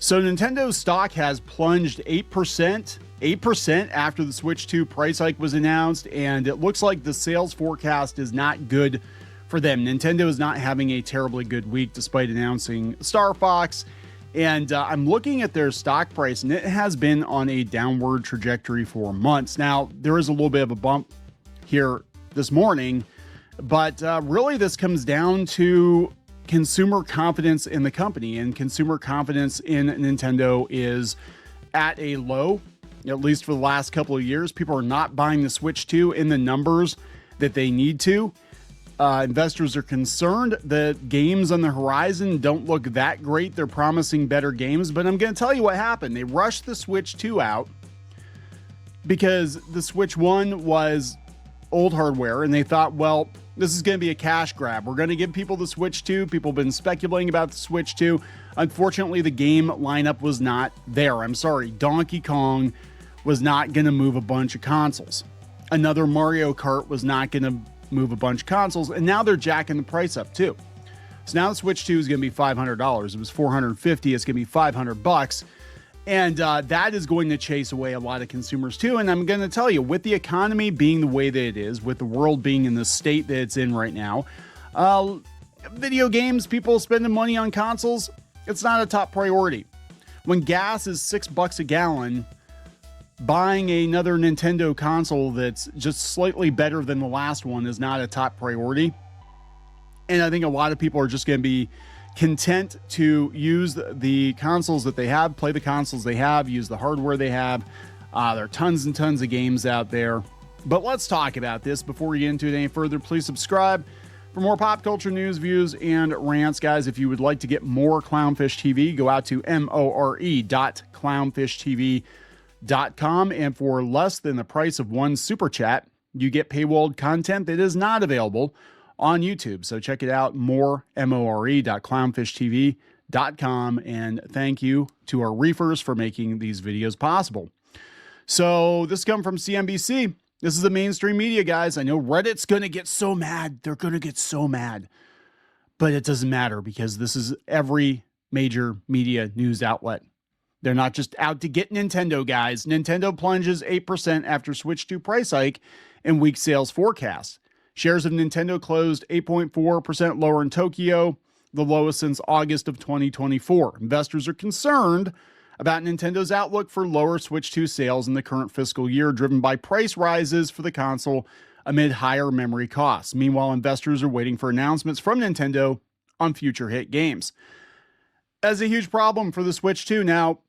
So Nintendo's stock has plunged 8% after the Switch 2 price hike was announced, and it looks like the sales forecast is not good for them. Nintendo is not having a terribly good week despite announcing Star Fox, and I'm looking at their stock price, and it has been on a downward trajectory for months. Now, there is a little bit of a bump here this morning, but really this comes down to consumer confidence in the company, and consumer confidence in Nintendo is at a low, at least for the last couple of years. People are not buying the Switch 2 in the numbers that they need to. Investors are concerned that games on the horizon don't look that great. They're promising better games, but I'm going to tell you what happened. They rushed the Switch 2 out because the Switch 1 was old hardware, and they thought, well, this is going to be a cash grab. We're going to give people the Switch 2. People have been speculating about the Switch 2. Unfortunately, the game lineup was not there. I'm sorry, Donkey Kong was not going to move a bunch of consoles. Another Mario Kart was not going to move a bunch of consoles, and now they're jacking the price up too. So now the Switch 2 is going to be $500. It was $450. It's going to be $500. And that is going to chase away a lot of consumers too. And I'm going to tell you, with the economy being the way that it is, with the world being in the state that it's in right now, video games, people spending money on consoles, it's not a top priority. When gas is $6 a gallon, buying another Nintendo console that's just slightly better than the last one is not a top priority. And I think a lot of people are just going to be content to use the consoles that they have, play the consoles they have, use the hardware they have. There are tons and tons of games out there. But let's talk about this before we get into it any further. Please subscribe for more pop culture news, views, and rants. Guys, if you would like to get more Clownfish TV, go out to more.clownfishtv.com, and for less than the price of one super chat, you get paywalled content that is not available on YouTube. So check it out, more.clownfishtv.com, and thank you to our reefers for making these videos possible. So this comes from CNBC. This is the mainstream media, guys. I know Reddit's going to get so mad. They're going to get so mad. But it doesn't matter because this is every major media news outlet. They're not just out to get Nintendo, guys. Nintendo plunges 8% after Switch 2 price hike and weak sales forecast. Shares of Nintendo closed 8.4% lower in Tokyo, the lowest since August of 2024. Investors are concerned about Nintendo's outlook for lower Switch 2 sales in the current fiscal year, driven by price rises for the console amid higher memory costs. Meanwhile, investors are waiting for announcements from Nintendo on future hit games. That's a huge problem for the Switch 2. Now,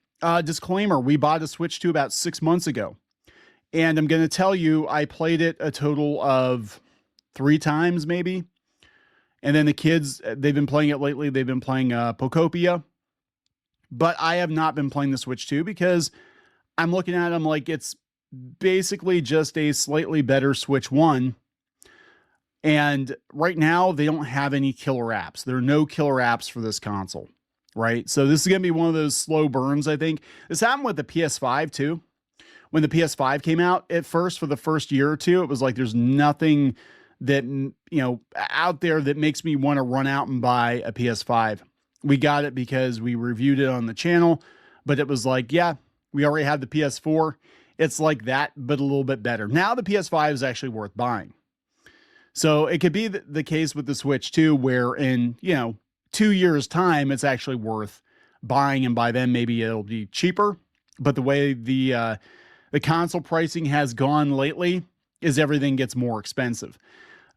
disclaimer, we bought a Switch 2 about 6 months ago. And I'm going to tell you, I played it a total of 3 times maybe. And then the kids, they've been playing it lately. They've been playing Pokopia. But I have not been playing the Switch 2 because I'm looking at them like it's basically just a slightly better Switch 1. And right now, they don't have any killer apps. There are no killer apps for this console, right? So this is going to be one of those slow burns, I think. This happened with the PS5 too. When the PS5 came out at first, for the first year or two, it was like there's nothing that, out there that makes me want to run out and buy a PS5. We got it because we reviewed it on the channel, but it was like, yeah, we already have the PS4. It's like that, but a little bit better. Now the PS5 is actually worth buying. So it could be the case with the Switch 2 where in, 2 years time, it's actually worth buying. And by then maybe it'll be cheaper. But the way the console pricing has gone lately is everything gets more expensive.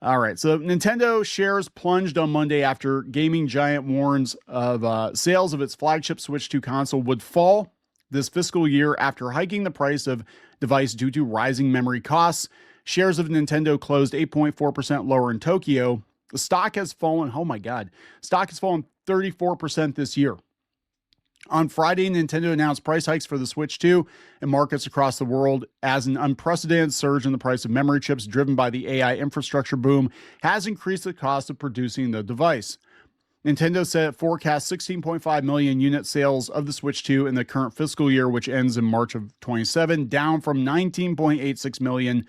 All right, so Nintendo shares plunged on Monday after gaming giant warns of sales of its flagship Switch 2 console would fall this fiscal year after hiking the price of device due to rising memory costs. Shares of Nintendo closed 8.4% lower in Tokyo. The stock has fallen, oh my God, stock has fallen 34% this year. On Friday, Nintendo announced price hikes for the Switch 2 in markets across the world as an unprecedented surge in the price of memory chips driven by the AI infrastructure boom has increased the cost of producing the device. Nintendo said it forecasts 16.5 million unit sales of the Switch 2 in the current fiscal year, which ends in March of 27, down from 19.86 million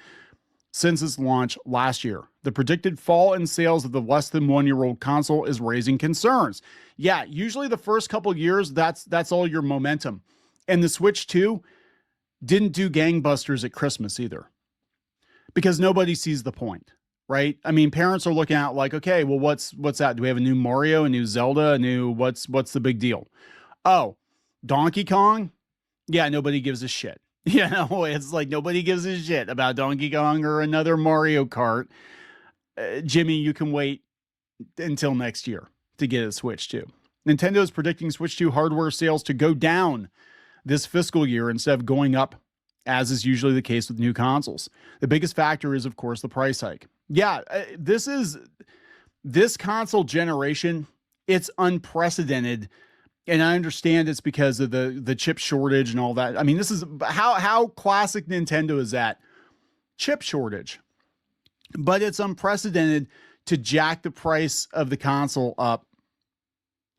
since its launch last year. The predicted fall in sales of the less than 1-year-old console is raising concerns. Yeah, usually the first couple years, that's all your momentum. And the Switch 2 didn't do gangbusters at Christmas either, because nobody sees the point, right? I mean, parents are looking at like, okay, well, what's that? Do we have a new Mario, a new Zelda, a new what's the big deal? Oh, Donkey Kong? Yeah, nobody gives a shit. You know, it's like nobody gives a shit about Donkey Kong or another Mario Kart. Jimmy, you can wait until next year to get a Switch 2. Nintendo is predicting Switch 2 hardware sales to go down this fiscal year instead of going up, as is usually the case with new consoles. The biggest factor is, of course, the price hike. Yeah, this console generation, it's unprecedented. And I understand it's because of the chip shortage and all that. I mean, this is how classic Nintendo is that. Chip shortage. But it's unprecedented to jack the price of the console up,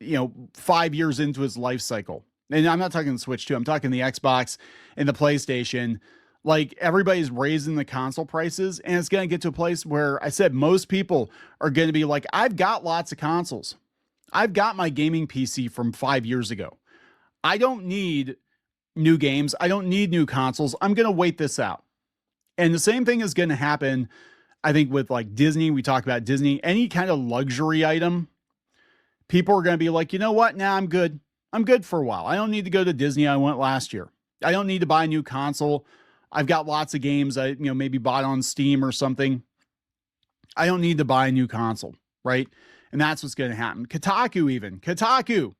5 years into its life cycle. And I'm not talking the Switch 2. I'm talking the Xbox and the PlayStation. Like, everybody's raising the console prices, and it's going to get to a place where I said most people are going to be like, I've got lots of consoles. I've got my gaming PC from 5 years ago. I don't need new games. I don't need new consoles. I'm going to wait this out. And the same thing is going to happen, I think, with like Disney. We talk about Disney, any kind of luxury item. People are going to be like, you know what? Nah, I'm good. I'm good for a while. I don't need to go to Disney. I went last year. I don't need to buy a new console. I've got lots of games I, maybe bought on Steam or something. I don't need to buy a new console, right? And that's what's going to happen. Kotaku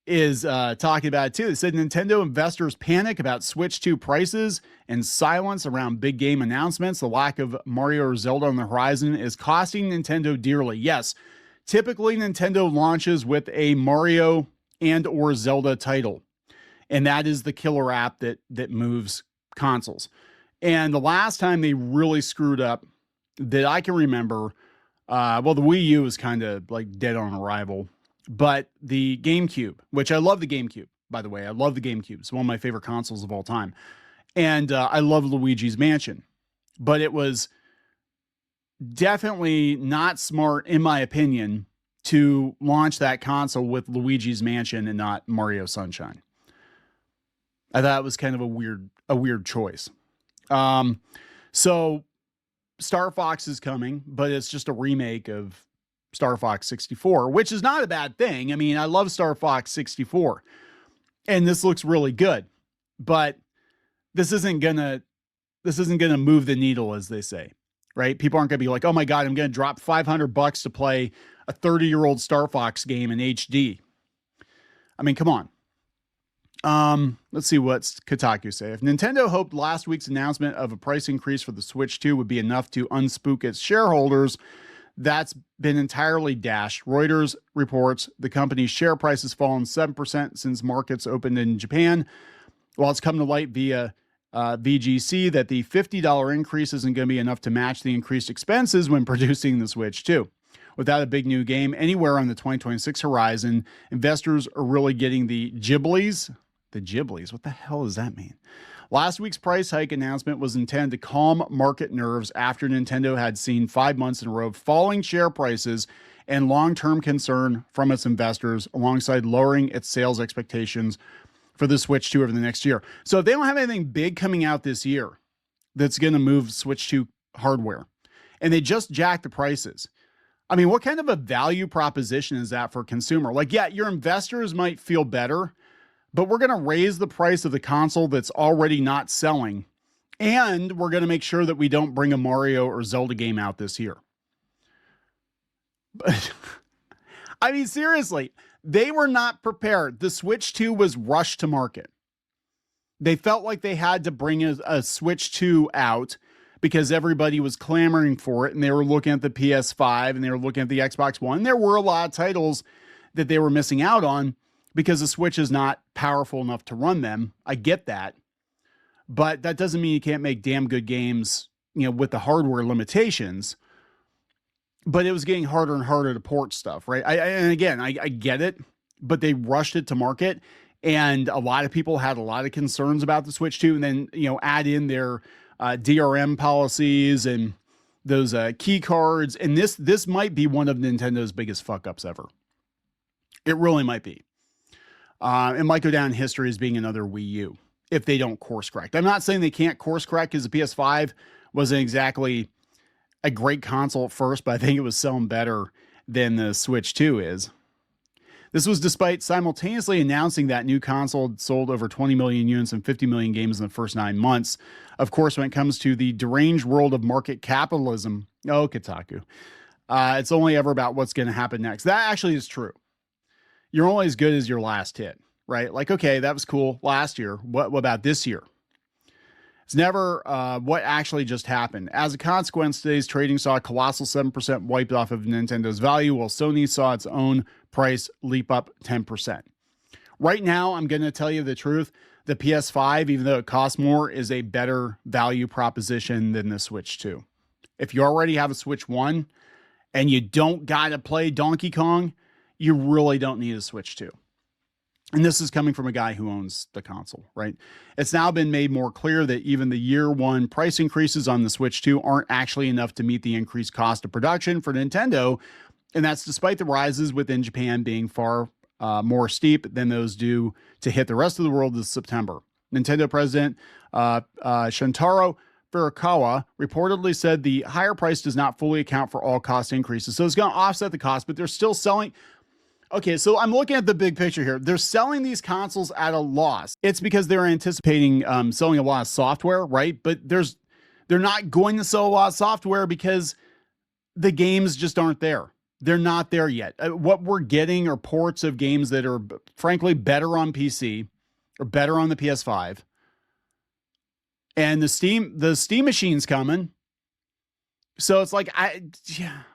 is talking about it too. They said Nintendo investors panic about Switch 2 prices and silence around big game announcements. The lack of Mario or Zelda on the horizon is costing Nintendo dearly. Yes, typically Nintendo launches with a Mario and or Zelda title, and that is the killer app that moves consoles. And the last time they really screwed up that I can remember, well, the Wii U is kind of like dead on arrival, but the GameCube, which I love the GameCube, by the way, I love the GameCube. It's one of my favorite consoles of all time. And I love Luigi's Mansion, but it was definitely not smart, in my opinion, to launch that console with Luigi's Mansion and not Mario Sunshine. I thought it was kind of a weird choice. So Star Fox is coming, but it's just a remake of Star Fox 64, which is not a bad thing. I mean, I love Star Fox 64, and this looks really good, but this isn't gonna move the needle, as they say, right? People aren't gonna be like, oh my God, I'm gonna drop $500 to play a 30-year-old Star Fox game in HD. I mean, come on. Let's see what's Kotaku say. If Nintendo hoped last week's announcement of a price increase for the Switch 2 would be enough to unspook its shareholders, that's been entirely dashed. Reuters reports the company's share price has fallen 7% since markets opened in Japan. While it's come to light via VGC that the $50 increase isn't going to be enough to match the increased expenses when producing the Switch 2. Without a big new game anywhere on the 2026 horizon, investors are really getting the Ghiblies. The Ghiblies, what the hell does that mean? Last week's price hike announcement was intended to calm market nerves after Nintendo had seen 5 months in a row of falling share prices and long-term concern from its investors, alongside lowering its sales expectations for the Switch 2 over the next year. So if they don't have anything big coming out this year that's going to move Switch 2 hardware, and they just jack the prices, I mean, what kind of a value proposition is that for a consumer? Like, yeah, your investors might feel better, but we're going to raise the price of the console that's already not selling, and we're going to make sure that we don't bring a Mario or Zelda game out this year. But I mean, seriously, they were not prepared. The Switch 2 was rushed to market. They felt like they had to bring a Switch 2 out because everybody was clamoring for it, and they were looking at the PS5 and they were looking at the Xbox One. There were a lot of titles that they were missing out on because the Switch is not powerful enough to run them. I get that. But that doesn't mean you can't make damn good games, with the hardware limitations. But it was getting harder and harder to port stuff, right? I get it, but they rushed it to market. And a lot of people had a lot of concerns about the Switch 2, and then, add in their DRM policies and those key cards. And this might be one of Nintendo's biggest fuck ups ever. It really might be. It might go down in history as being another Wii U if they don't course correct. I'm not saying they can't course correct because the PS5 wasn't exactly a great console at first, but I think it was selling better than the Switch 2 is. This was despite simultaneously announcing that new console sold over 20 million units and 50 million games in the first 9 months. Of course, when it comes to the deranged world of market capitalism, Kotaku, it's only ever about what's going to happen next. That actually is true. You're only as good as your last hit, right? Like, okay, that was cool last year. What about this year? It's never what actually just happened. As a consequence, today's trading saw a colossal 7% wiped off of Nintendo's value, while Sony saw its own price leap up 10%. Right now, I'm going to tell you the truth. The PS5, even though it costs more, is a better value proposition than the Switch 2. If you already have a Switch 1 and you don't got to play Donkey Kong, you really don't need a Switch 2. And this is coming from a guy who owns the console, right? It's now been made more clear that even the year one price increases on the Switch 2 aren't actually enough to meet the increased cost of production for Nintendo. And that's despite the rises within Japan being far more steep than those due to hit the rest of the world this September. Nintendo president Shuntaro Furukawa reportedly said the higher price does not fully account for all cost increases. So it's going to offset the cost, but they're still selling. Okay, so I'm looking at the big picture here. They're selling these consoles at a loss. It's because they're anticipating selling a lot of software, right? But they're not going to sell a lot of software because the games just aren't there. They're not there yet. What we're getting are ports of games that are, frankly, better on PC or better on the PS5. And the Steam machine's coming. So it's like,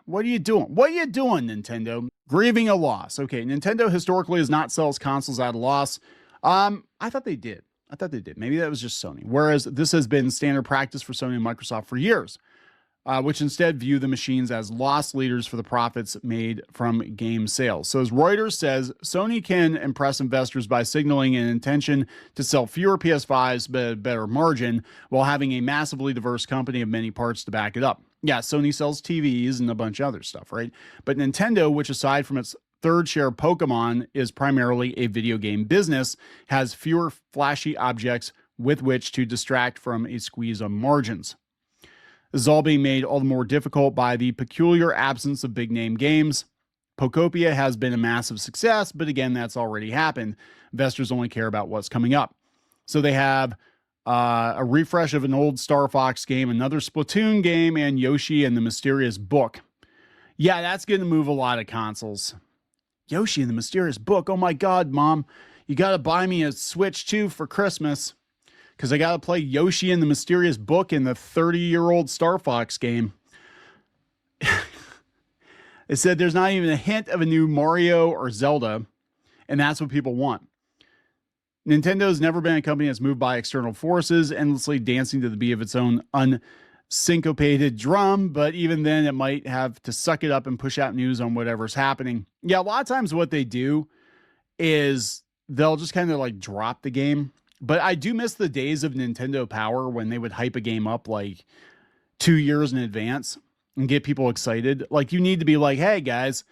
what are you doing? What are you doing, Nintendo? Grieving a loss. Okay, Nintendo historically has not sells consoles at a loss. I thought they did. Maybe that was just Sony. Whereas this has been standard practice for Sony and Microsoft for years, which instead view the machines as loss leaders for the profits made from game sales. So as Reuters says, Sony can impress investors by signaling an intention to sell fewer PS5s but at a better margin while having a massively diverse company of many parts to back it up. Yeah, Sony sells TVs and a bunch of other stuff, right? But Nintendo, which aside from its third share of Pokemon is primarily a video game business, has fewer flashy objects with which to distract from a squeeze on margins. This is all being made all the more difficult by the peculiar absence of big-name games. Pokopia has been a massive success, but again, that's already happened. Investors only care about what's coming up. So they have a refresh of an old Star Fox game, another Splatoon game, and Yoshi and the Mysterious Book. Yeah, that's going to move a lot of consoles. Yoshi and the Mysterious Book. Oh my God, Mom. You got to buy me a Switch 2 for Christmas because I got to play Yoshi and the Mysterious Book in the 30-year-old Star Fox game. It said there's not even a hint of a new Mario or Zelda, and that's what people want. Nintendo's never been a company that's moved by external forces, endlessly dancing to the beat of its own unsyncopated drum, but even then it might have to suck it up and push out news on whatever's happening. Yeah, a lot of times what they do is they'll just kind of like drop the game. But I do miss the days of Nintendo Power when they would hype a game up like 2 years in advance and get people excited. Like, you need to be like, hey guys,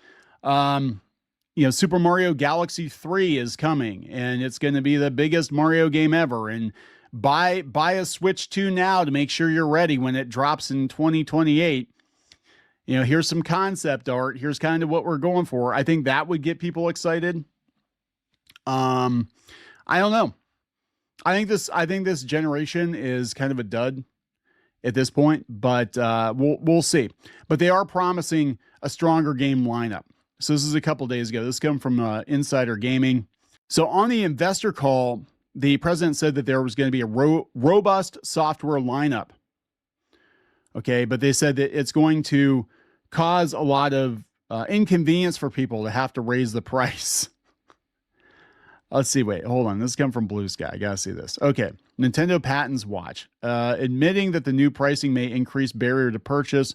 Super Mario Galaxy 3 is coming and it's going to be the biggest Mario game ever. And buy a Switch 2 now to make sure you're ready when it drops in 2028. Here's some concept art. Here's kind of what we're going for. I think that would get people excited. I don't know. I think this generation is kind of a dud at this point, but we'll see. But they are promising a stronger game lineup. So this is a couple days ago. This comes from Insider Gaming. So on the investor call, the president said that there was going to be a robust software lineup. Okay, but they said that it's going to cause a lot of inconvenience for people to have to raise the price. Let's see. Wait, hold on. This comes from Blue Sky. I gotta see this. Okay. Nintendo patents watch. Admitting that the new pricing may increase barrier to purchase,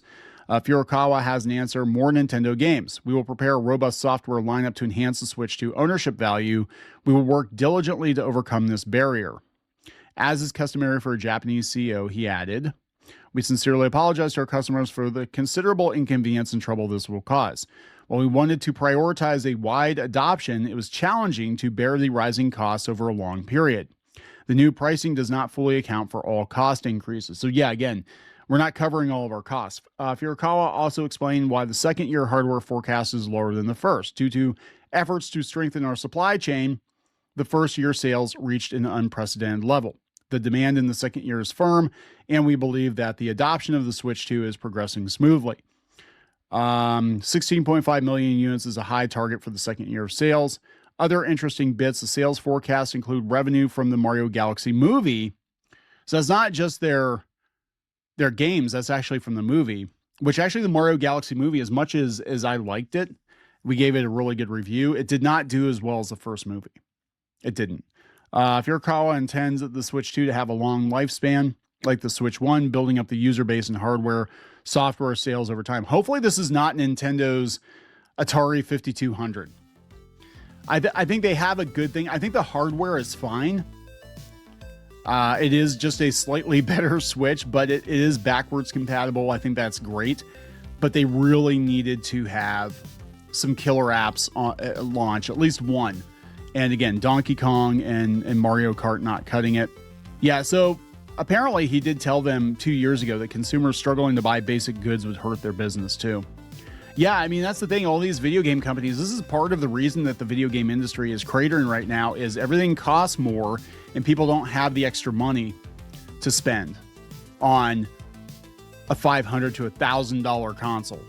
Furukawa has an answer. More Nintendo games. We will prepare a robust software lineup to enhance the Switch 2 ownership value. We will work diligently to overcome this barrier. As is customary for a Japanese CEO, he added, "We sincerely apologize to our customers for the considerable inconvenience and trouble this will cause. While we wanted to prioritize a wide adoption, it was challenging to bear the rising costs over a long period. The new pricing does not fully account for all cost increases." So yeah, again, we're not covering all of our costs. Furukawa also explained why the second year hardware forecast is lower than the first. Due to efforts to strengthen our supply chain, the first year sales reached an unprecedented level. The demand in the second year is firm, and we believe that the adoption of the Switch 2 is progressing smoothly. 16.5 million units is a high target for the second year of sales. Other interesting bits, the sales forecasts include revenue from the Mario Galaxy movie. So that's not just their games, that's actually from the movie, which actually the Mario Galaxy movie, as much as I liked it, we gave it a really good review. It did not do as well as the first movie. It didn't. Furukawa intends the Switch 2 to have a long lifespan, like the Switch 1, building up the user base and hardware, software sales over time. Hopefully this is not Nintendo's Atari 5200. I think they have a good thing. I think the hardware is fine. It is just a slightly better Switch, but it is backwards compatible. I think that's great. But they really needed to have some killer apps on launch, at least one. And again, Donkey Kong and Mario Kart not cutting it. Yeah, so apparently he did tell them 2 years ago that consumers struggling to buy basic goods would hurt their business too. Yeah, I mean, that's the thing. All these video game companies, this is part of the reason that the video game industry is cratering right now, is everything costs more and people don't have the extra money to spend on a $500 to $1,000 console,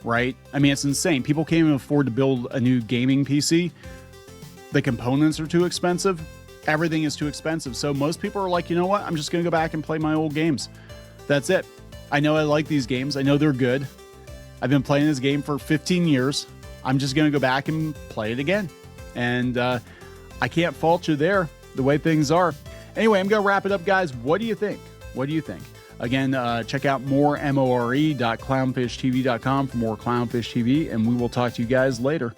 right? I mean, it's insane. People can't even afford to build a new gaming PC. The components are too expensive. Everything is too expensive. So most people are like, you know what? I'm just going to go back and play my old games. That's it. I know I like these games. I know they're good. I've been playing this game for 15 years. I'm just going to go back and play it again. And I can't fault you there, the way things are. Anyway, I'm going to wrap it up, guys. What do you think? What do you think? Again, check out more more.clownfishtv.com for more Clownfish TV, and we will talk to you guys later.